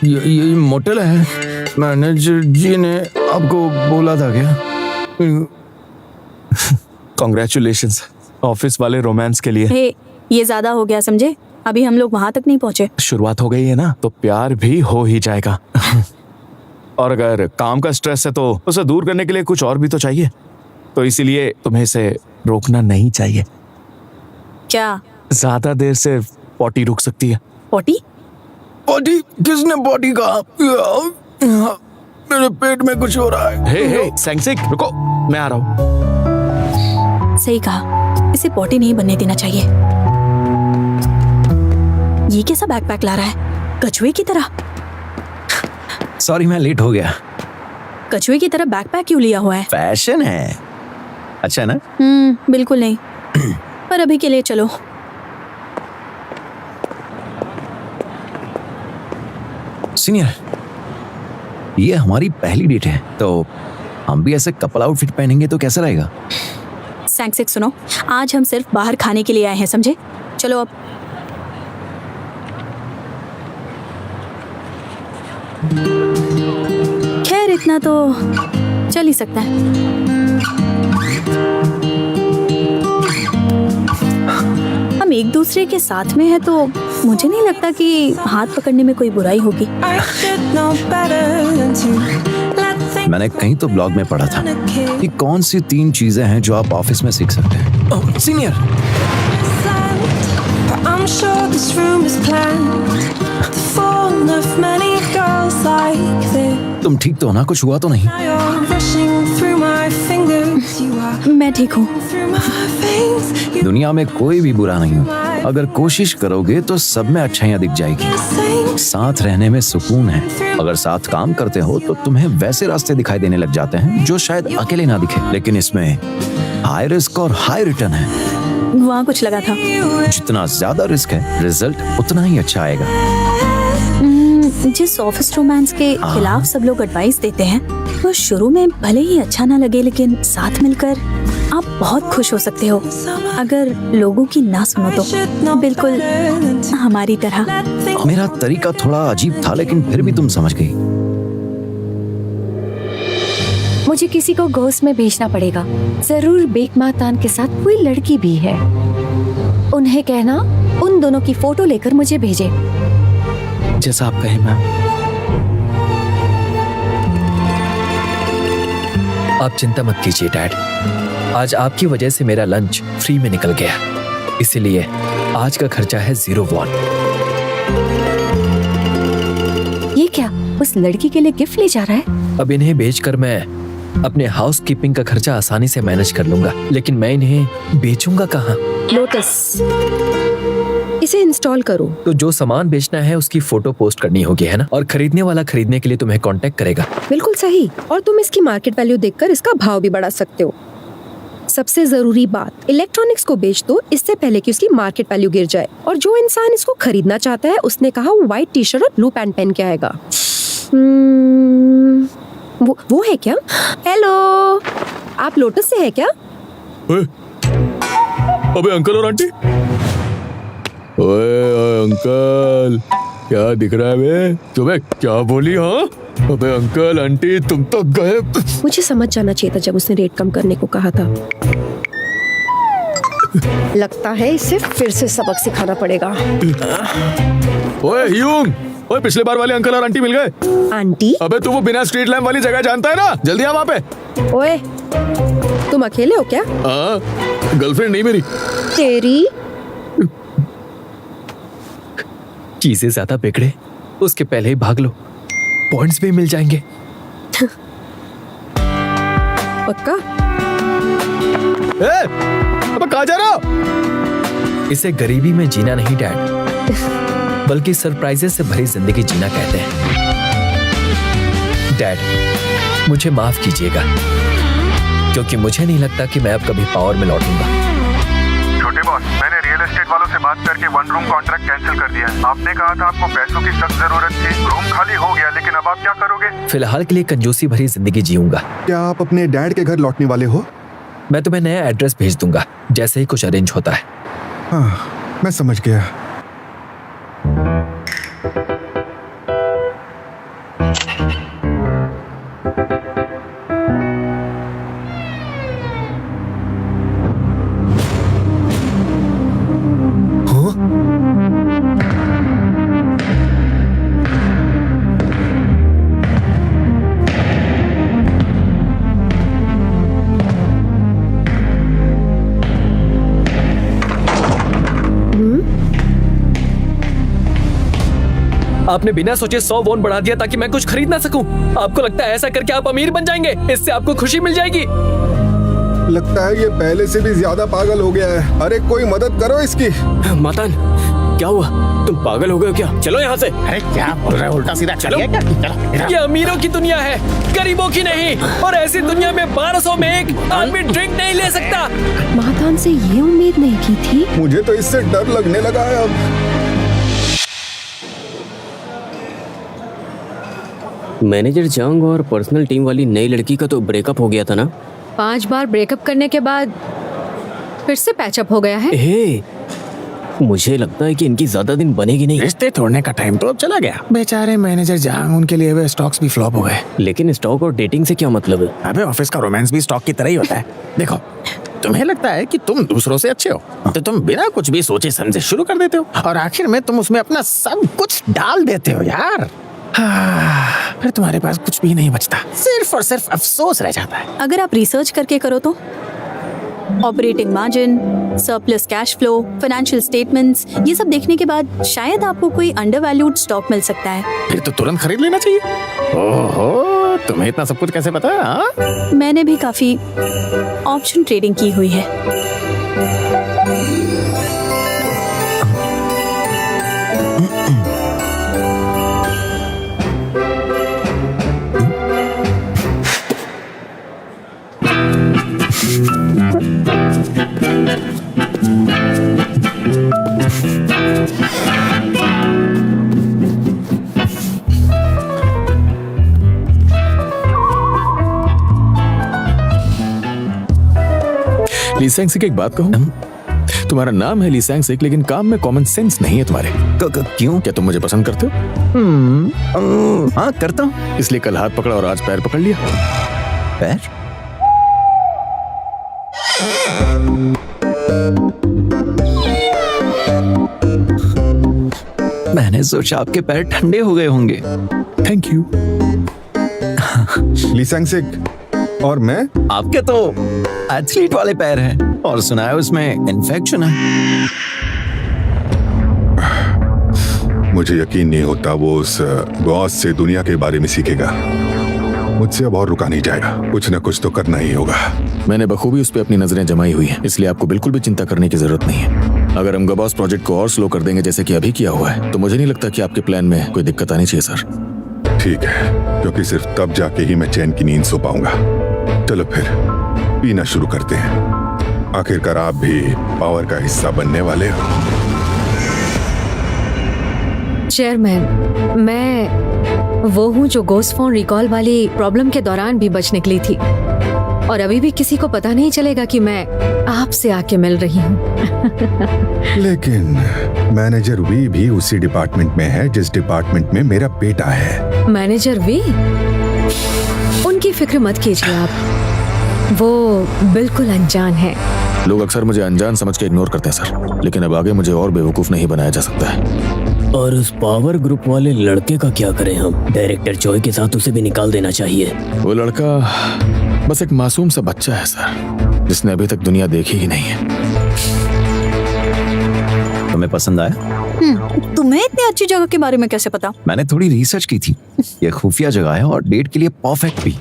ये मोटल है। मैनेजर जी ने आपको बोला था क्या? कॉन्ग्रेचुलेशंस ऑफिस वाले रोमांस के लिए। हे, ये ज्यादा हो गया समझे? अभी हम लोग वहां तक नहीं पहुंचे। शुरुआत हो गई है ना, तो प्यार भी हो ही जाएगा। और अगर काम का स्ट्रेस है तो उसे दूर करने के लिए कुछ और भी तो चाहिए। तो इसीलिए तुम्हें इसे रोकना नहीं चाहिए। क्या? ज्यादा देर से पॉटी रुक सकती है। पॉटी? पॉटी? किसने पॉटी कहा? मेरे पेट में कुछ हो रहा है। हे सैंक्सिक, रुको, मैं आ रहा हूँ। सही कहा, इसे पॉटी नहीं बनने देना चाहिए। ये कैसा बैकपैक ला रहा है, कछुए की तरह? सॉरी, मैं लेट हो गया। कछुए की तरह बैकपैक क्यों लिया हुआ है? फैशन है, अच्छा ना? बिल्कुल नहीं। पर अभी के लिए चलो। सीनियर, ये हमारी पहली डेट है, तो हम भी ऐसे कपल आउटफिट पहनेंगे तो कैसा रहेगा? सैंक्सिक सुनो, आज हम सिर्फ बाहर खाने के लिए आए हैं, समझे? चलो अब। खैर इतना तो चल ही सकता है। हम एक दूसरे के साथ में हैं तो मुझे नहीं लगता कि हाथ पकड़ने में कोई बुराई होगी। मैंने कहीं तो ब्लॉग में पढ़ा था कि कौन सी 3 चीजें हैं जो आप ऑफिस में सीख सकते हैं। सीनियर, तुम ठीक तो हो ना? कुछ हुआ तो नहीं? मैं ठीक हूँ। दुनिया में कोई भी बुरा नहीं हो। अगर कोशिश करोगे तो सब में अच्छाइयाँ दिख जाएगी। साथ रहने में सुकून है। अगर साथ काम करते हो तो तुम्हें वैसे रास्ते दिखाई देने लग जाते हैं जो शायद अकेले ना दिखे, लेकिन इसमें हाई रिस्क और हाई रिटर्न है। वहाँ कुछ लगा था। जितना ज्यादा रिस्क है, रिजल्ट उतना ही अच्छा आएगा। जिस ऑफिस रोमांस के खिलाफ सब लोग एडवाइस देते हैं वो शुरू में भले ही अच्छा ना लगे लेकिन साथ मिलकर आप बहुत खुश हो सकते हो अगर लोगों की ना सुनो तो, बिल्कुल हमारी तरह। मेरा तरीका थोड़ा अजीब था लेकिन फिर भी तुम समझ गई। मुझे किसी को घोस्ट में भेजना पड़ेगा। जरूर बेक मातान के साथ कोई लड़की भी है। उन्हें कहना उन दोनों की फोटो लेकर मुझे भेजे। जैसा आप कहें मैम। आप चिंता मत कीजिए डैड, आज आपकी वजह से मेरा लंच फ्री में निकल गया, इसीलिए आज का खर्चा है 0 वॉन। ये क्या उस लड़की के लिए गिफ्ट ले जा रहा है? अब इन्हें बेचकर मैं अपने हाउस कीपिंग का खर्चा आसानी से मैनेज कर लूंगा, लेकिन मैं इन्हें बेचूंगा कहाँ? लोटस, इसे इंस्टॉल करो। तो जो सामान बेचना है उसकी फोटो पोस्ट करनी होगी, है ना? और खरीदने वाला खरीदने के लिए तुम्हें कांटेक्ट करेगा। बिल्कुल सही। और तुम इसकी मार्केट वैल्यू देखकर इसका भाव भी बढ़ा सकते हो। सबसे जरूरी बात, इलेक्ट्रॉनिक्स को बेच दो इससे पहले कि उसकी मार्केट वैल्यू गिर जाए। और जो इंसान इसको खरीदना चाहता है उसने कहा वो व्हाइट टी शर्ट और ब्लू पैंट पहन के आएगा। वो है क्या? हेलो, आप लोटस से है क्या? अबे अंकल और आंटी। ओए अंकल, क्या दिख रहा है बे? तुम्हें क्या बोली? हाँ अबे अंकल आंटी तुम तो गए। मुझे समझ जाना चाहिए था जब उसने रेट कम करने को कहा था। लगता है इसे फिर से सबक सिखाना पड़ेगा। ओए ह्यूंग, ओए पिछले बार वाले अंकल और आंटी मिल गए। आंटी? अबे तू वो बिना स्ट्रीट लैम्प वाली जगह जानता है ना? जल्दी आ वहाँ पे। ओए, तुम अकेले हो क्या? हाँ, गर्लफ्रेंड नहीं मेरी। तेरी चीजें ज्यादा बिगड़े उसके पहले ही भाग लो, पॉइंट्स भी मिल जाएंगे। पक्का? अब कहाँ जा रहा हो? इसे गरीबी में जीना नहीं डैड, बल्कि सरप्राइजेस से भरी जिंदगी जीना कहते हैं। डैड मुझे माफ कीजिएगा, क्योंकि मुझे नहीं लगता कि मैं अब कभी पावर में लौटूंगा। छोटे बॉस, मैंने रियल एस्टेट वालों से बात करके 1 रूम कॉन्ट्रैक्ट कैंसिल कर दिया है। आपने कहा था आपको पैसों की सख्त जरूरत थी, रूम खाली हो गया, लेकिन अब आप क्या करोगे? फिलहाल के लिए कंजूसी भरी जिंदगी जीऊंगा। क्या आप अपने डैड के घर लौटने वाले हो? मैं तुम्हें नया एड्रेस भेज दूंगा जैसे ही कुछ अरेंज होता है। हाँ, मैं समझ गया। आपने बिना सोचे 100 वॉन बढ़ा दिया ताकि मैं कुछ खरीद ना सकूं। आपको लगता है ऐसा करके आप अमीर बन जाएंगे? इससे आपको खुशी मिल जाएगी। लगता है ये पहले से भी ज्यादा पागल हो गया है। अरे कोई मदद करो इसकी। मातान, क्या हुआ? तुम पागल हो गए हो क्या? चलो यहाँ से। अरे क्या बोल रहे हो? उल्टा सीधा चलो। क्या? चलो ये अमीरों की दुनिया है, गरीबों की नहीं। और ऐसी दुनिया में 1200 में एक आदमी ड्रिंक नहीं ले सकता। मातान से ये उम्मीद नहीं की थी। मुझे तो इससे डर लगने लगा है अब। मैनेजर जांग और पर्सनल टीम वाली नई लड़की का तो ब्रेकअप हो गया था ना? 5 बार ब्रेकअप करने के बाद फिर से पैचअप हो गया है। हे, मुझे लगता है कि इनकी ज्यादा दिन बनेगी नहीं। रिश्ते तोड़ने का टाइम तो अब चला गया। बेचारे मैनेजर जांग, उनके लिए वे स्टॉक्स भी फ्लॉप हो गए। लेकिन स्टॉक और डेटिंग से क्या मतलब है? अबे ऑफिस का रोमांस भी स्टॉक की तरह ही होता है। देखो, तुम्हें लगता है कि तुम दूसरों से अच्छे हो तो तुम बिना कुछ भी सोचे समझे शुरू कर देते हो, और आखिर में तुम उसमें अपना सब कुछ डाल देते हो यार। फिर तुम्हारे पास कुछ भी नहीं बचता, सिर्फ और सिर्फ अफसोस रह जाता है। अगर आप रिसर्च करके करो तो operating margin, surplus cash flow, financial statements, ये सब देखने के बाद शायद आपको कोई अंडरवैल्यूड स्टॉक मिल सकता है। फिर तो तुरंत खरीद लेना चाहिए। ओहो, तुम्हें इतना सब कुछ कैसे पता है? हाँ? मैंने भी काफी ऑप्शन ट्रेडिंग की हुई है। ली सैंग सिक, एक बात कहूं? तुम्हारा नाम है ली सैंग सिक, लेकिन काम में कॉमन सेंस नहीं है तुम्हारे। क्यों? क्या तुम मुझे पसंद करते हो? हाँ करता हूँ। इसलिए कल हाथ पकड़ा और आज पैर पकड़ लिया। पैर? मैंने सोचा आपके पैर ठंडे हो गए होंगे। Thank you. ली सैंग सिक और मैं आपके तो एथलीट वाले पैर हैं और सुना है उसमें इन्फेक्शन है। मुझे यकीन नहीं होता वो उस बॉस से दुनिया के बारे में सीखेगा। मुझसे अब और रुका नहीं जाएगा, कुछ न कुछ तो करना ही होगा। मैंने बखूबी उस पे अपनी नजरें जमाई हुई है, इसलिए आपको बिल्कुल भी चिंता करने की जरूरत नहीं है। अगर हम गबॉस प्रोजेक्ट को और स्लो कर देंगे जैसे कि अभी किया हुआ है, तो मुझे नहीं लगता कि आपके प्लान में कोई दिक्कत आनी चाहिए सर। ठीक है, क्योंकि सिर्फ तब जाके ही मैं चैन की नींद सो पाऊंगा। चलो फिर पीना शुरू करते हैं। आखिरकार आप भी पावर का हिस्सा बनने वाले हो। चेयरमैन, मैं वो हूँ जो गोस्ट फोन रिकॉल वाली प्रॉब्लम के दौरान भी बच निकली थी, और अभी भी किसी को पता नहीं चलेगा कि मैं आपसे आके मिल रही हूँ। लेकिन मैनेजर वी भी उसी डिपार्टमेंट में है जिस डिपार्टमेंट में मेरा बेटा है। मैनेजर वी? उनकी फिक्र मत कीजिए आप, वो बिल्कुल अनजान है। लोग अक्सर मुझे अनजान समझ के इग्नोर करते हैं सर, लेकिन अब आगे मुझे और बेवकूफ नहीं बनाया जा सकता है। और उस पावर ग्रुप वाले लड़के का क्या करें हम? डायरेक्टर चॉय के साथ उसे भी निकाल देना चाहिए। वो लड़का बस एक मासूम सा बच्चा है सर, जिसने अभी तक दुनिया देखी ही नहीं है। तुम्हें पसंद आया? तुम्हें इतनी अच्छी जगह के बारे में कैसे पता? मैंने थोड़ी रिसर्च की थी। ये खुफिया जगह है और डेट के लिए परफेक्ट भी।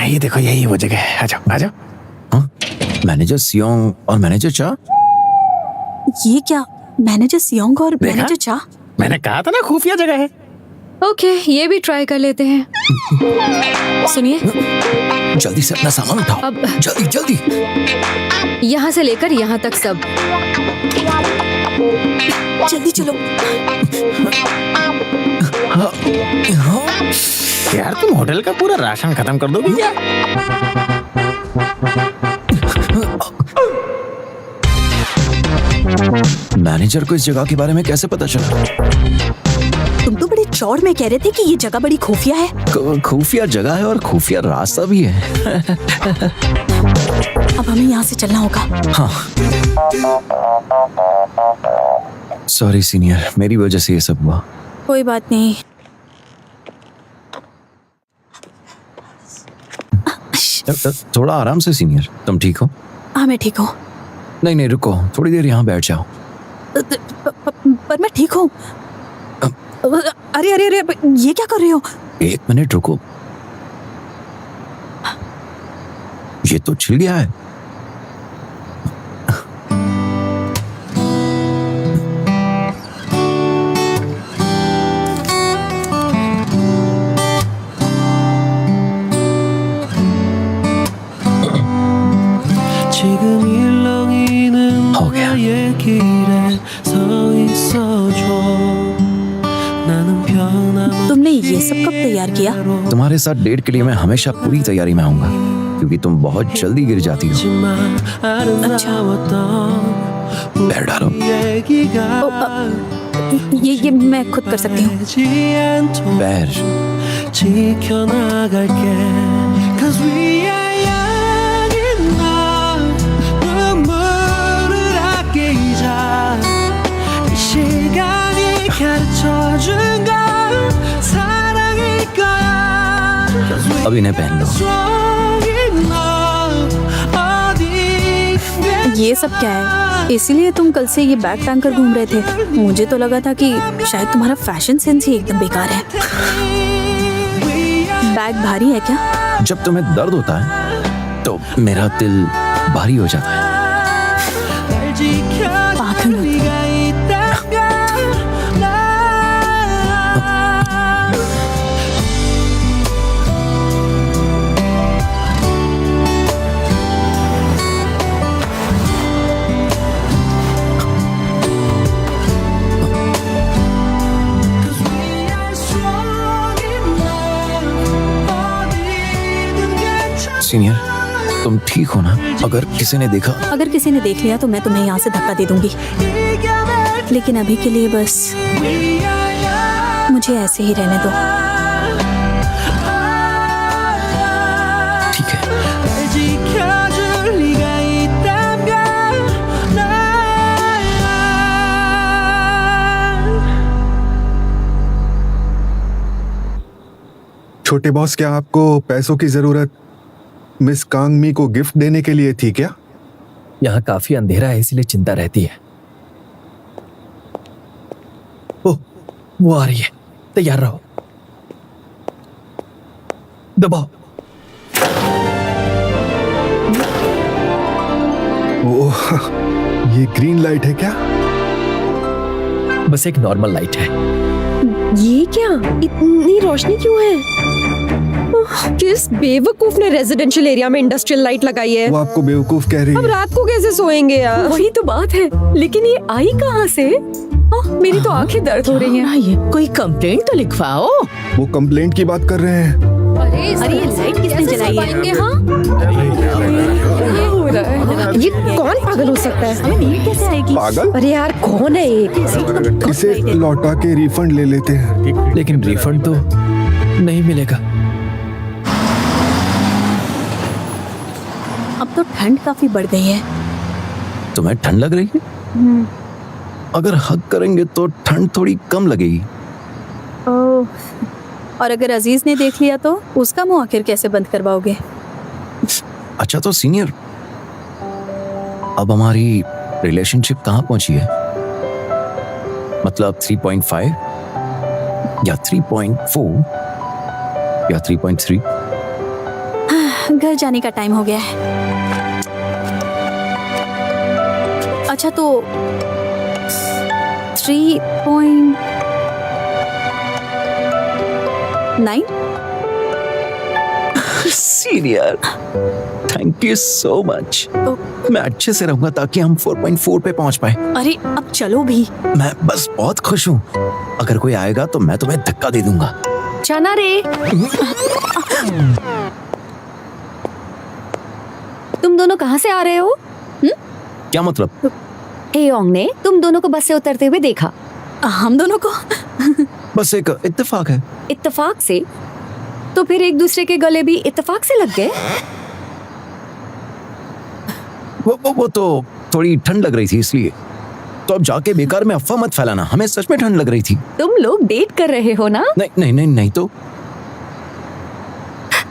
ये देखो, यही वो जगह है। आ जाओ आ जाओ। हाँ? मैनेजर सियोंग और मैनेजर चा? ये क्या? मैनेजर सियोंग और मैनेजर चा? मैंने कहा था ना खुफिया जगह है। ओके, ये भी ट्राई कर लेते हैं। सुनिए, जल्दी से अपना सामान उठाओ। अब जल्दी जल्दी। यहाँ से लेकर यहाँ तक सब। जल्दी चलो। यार तुम होटल का पूरा राशन खत्म कर दोगे क्या? मैनेजर को इस जगह के बारे में कैसे पता चला? तुम तो बड़े चौड़ में कह रहे थे कि ये जगह बड़ी खुफिया है। खुफिया जगह है और खुफिया रास्ता भी है। अब हमें यहाँ से चलना होगा। हाँ। सॉरी सीनियर, मेरी वजह से ये सब हुआ। कोई बात नहीं। थोड़ा आराम से सीनियर। तुम ठीक हो? हाँ मैं ठीक हूँ। नहीं नहीं रुको, थोड़ी देर यहाँ बैठ जाओ। पर मैं ठीक हूँ। अरे अरे अरे, ये क्या कर रहे हो? एक मिनट रुको, ये तो छिल गया है। हो गया। तुमने ये सब कब तैयार किया? तुम्हारे साथ डेट के लिए मैं हमेशा पूरी तैयारी में आऊंगा, क्योंकि तुम बहुत जल्दी गिर जाती हो। अच्छा। पैर डालो। ये मैं खुद कर सकती हूँ। पैर। अब इन्हें पहन लो। ये सब क्या है? इसीलिए तुम कल से ये बैग टांग कर घूम रहे थे? मुझे तो लगा था कि शायद तुम्हारा फैशन सेंस ही एकदम बेकार है। बैग भारी है क्या? जब तुम्हें दर्द होता है तो मेरा दिल भारी हो जाता है। पागल हो तुम। सीनियर, तुम ठीक हो ना? अगर किसी ने देखा? अगर किसी ने देख लिया तो मैं तुम्हें यहाँ से धक्का दे दूंगी, लेकिन अभी के लिए बस मुझे ऐसे ही रहने दो। ठीक है। छोटे बॉस, क्या आपको पैसों की जरूरत मिस कांगमी को गिफ्ट देने के लिए थी क्या? यहाँ काफी अंधेरा है इसलिए चिंता रहती है। ओह, वो आ रही है, तैयार रहो। दबाओ। ओह, ये ग्रीन लाइट है क्या? बस एक नॉर्मल लाइट है। ये क्या, इतनी रोशनी क्यों है? किस बेवकूफ ने रेजिडेंशियल एरिया में इंडस्ट्रियल लाइट लगाई है? वो आपको बेवकूफ कह रही अब है। रात को कैसे सोएंगे यार? वही तो बात है, लेकिन ये आई कहाँ से? मेरी तो आंखें दर्द हो रही हैं। ये कोई कंप्लेंट तो लिखवाओ। वो कंप्लेंट की बात कर रहे हैं। अरे ये लाइट किसने जलाई है? ये हो रहा है। ये कौन पागल हो सकता है? हमें नींद कैसे आएगी? पागल? अरे यार कौन है ये? इसे लौटा के रिफंड ले लेते हैं। लेकिन रिफंड तो नहीं मिलेगा। अब तो ठंड काफी बढ़ गई है। तुम्हें ठंड लग रही है? अगर हग करेंगे तो ठंड थोड़ी कम लगेगी। और अगर अजीज ने देख लिया तो उसका मुंह आखिर कैसे बंद करवाओगे? अच्छा तो सीनियर, अब हमारी रिलेशनशिप कहाँ पहुंची है? मतलब 3.5 या 3.4 या 3.3? घर जाने का टाइम हो गया है। अच्छा तो 3.9? Senior, thank you so much. मैं अच्छे से रहूंगा ताकि हम 4.4 पे पहुंच पाए। अरे अब चलो भी। मैं बस बहुत खुश हूँ। अगर कोई आएगा तो मैं तुम्हें धक्का दे दूंगा। चना रे, तुम दोनों कहाँ से आ रहे हो? क्या मतलब? हेयोंग ने तुम दोनों को बस से उतरते हुए देखा। हम दोनों को? बस एक इत्तेफाक है। इत्तेफाक से? तो फिर एक दूसरे के गले भी इत्तेफाक से लग गए? वो तो थोड़ी ठंड लग रही थी इसलिए। तो अब जाके बेकार में अफवाह मत फैलाना, हमें सच में ठंड लग रही थी। तुम लोग डेट कर रहे हो ना? नहीं नहीं नहीं नहीं। तो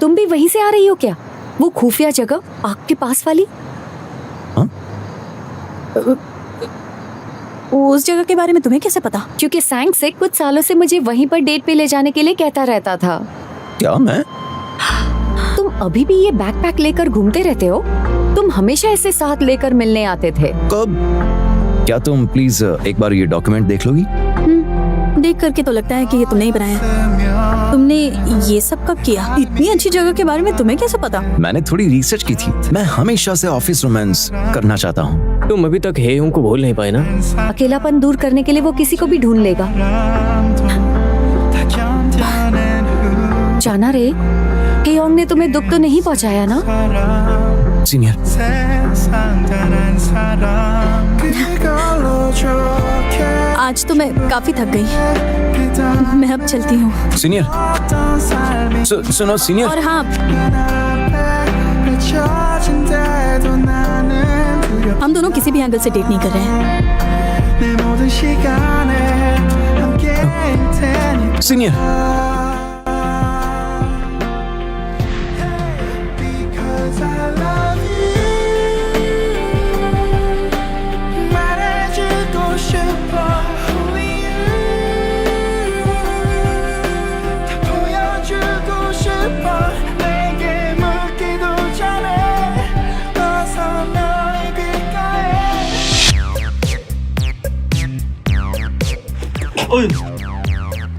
तुम भी वहीं से आ रही हो क्या? वो खुफिया जगह आग के पास वाली? हाँ? उस जगह के बारे में तुम्हें कैसे पता? क्योंकि सैंग से कुछ सालों से मुझे वहीं पर डेट पे ले जाने के लिए कहता रहता था। क्या मैं? तुम अभी भी ये बैकपैक लेकर घूमते रहते हो? तुम हमेशा इसे साथ लेकर मिलने आते थे। कब? क्या तुम प्लीज एक बार ये डॉक्यूमेंट देख लोगी? देख करके तो लगता है कि ये तुमने ही बनाया। तुमने ये सब कब किया? इतनी अच्छी जगह के बारे में तुम्हें कैसे पता? मैंने थोड़ी रिसर्च की थी। मैं हमेशा से ऑफिस रोमांस करना चाहता हूँ। तुम अभी तक हेयोंग को भूल नहीं पाए ना? अकेलापन दूर करने के लिए वो किसी को भी ढूंढ लेगा। जाना रे, हेयोंग ने तुम्हें दुख तो नहीं पहुंचाया ना? सीनियर, आज तो मैं काफी थक गई। मैं अब चलती हूँ। सीनियर, सुनो सीनियर। और हाँ, हम दोनों किसी भी एंगल से डेट नहीं कर रहे हैं। सीनियर,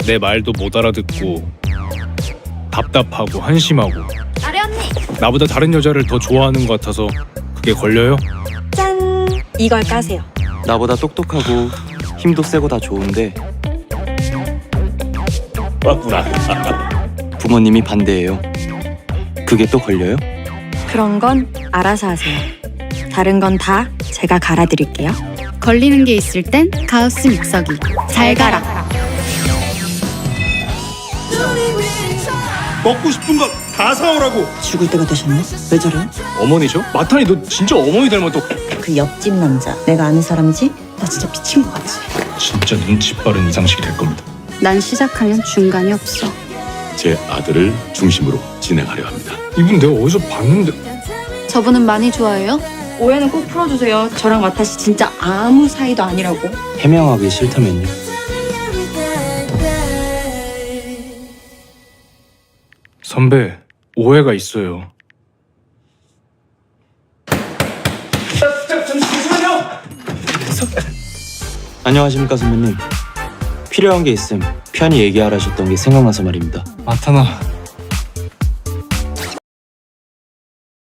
내 말도 못 알아듣고 답답하고 한심하고 나보다 다른 여자를 더 좋아하는 것 같아서 그게 걸려요? 짠! 이걸 까세요. 나보다 똑똑하고 힘도 세고 다 좋은데 맞구나. 부모님이 반대해요. 그게 또 걸려요? 그런 건 알아서 하세요. 다른 건 다 제가 갈아드릴게요. 걸리는 게 있을 땐 가우스 믹서기. 잘 갈아. 먹고 싶은 거 다 사오라고. 죽을 때가 되셨네? 왜 저래? 어머니죠? 마탄이 너 진짜 어머니 닮았다. 그 옆집 남자 내가 아는 사람이지? 나 진짜 미친 거 같지? 진짜 눈치 빠른 이상식이 될 겁니다. 난 시작하면 중간이 없어. 제 아들을 중심으로 진행하려 합니다. 이분 내가 어디서 봤는데. 저분은 많이 좋아해요? 오해는 꼭 풀어주세요. 저랑 와타시 진짜 아무 사이도 아니라고. 해명하기 싫다면요. 선배, 오해가 있어요. 안녕하십니까 선배님. 필요한 게 있음 편히 얘기하라 하셨던 게 생각나서 말입니다. 마탄아,